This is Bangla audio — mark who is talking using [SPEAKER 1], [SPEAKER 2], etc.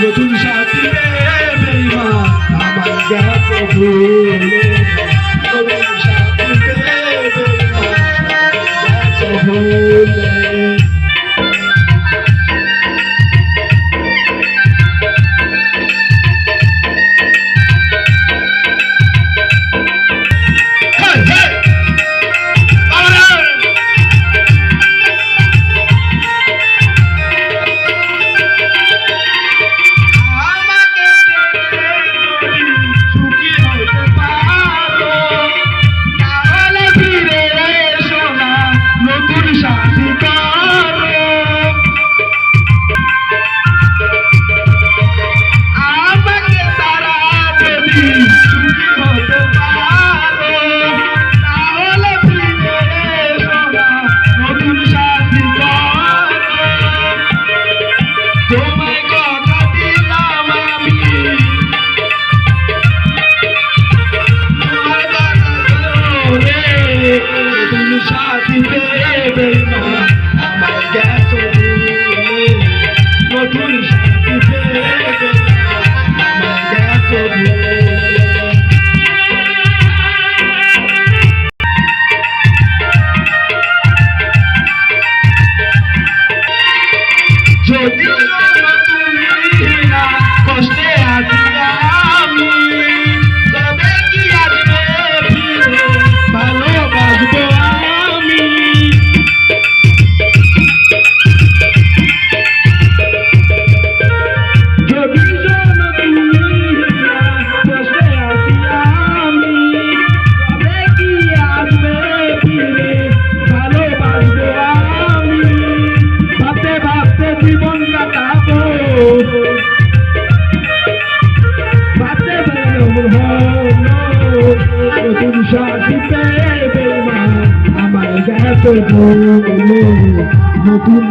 [SPEAKER 1] নতুন সাথী বেঈমান আমার গেছে ভুলে, নতুন সাথী বেঈমান গেছে ভুলে। সাথী বেঈমান আমার গেছে ভুলে, নতুন সাথী বেঈমান আমার গেছে ভুলে। যদি তুমি না কষ্টে আছি আমি, তবে কি আসবে ফিরে ভালোবাসবো আমি। যদি তুমি না কষ্টে আছি আমি, তবে কি আসবে ফিরে ভালোবাসবো আমি। ভাবতে ভাবতে জীবন কাটাবো, ভাবতে নতুন সাথী বেঈমান আমার গেছে ভুলে, নতুন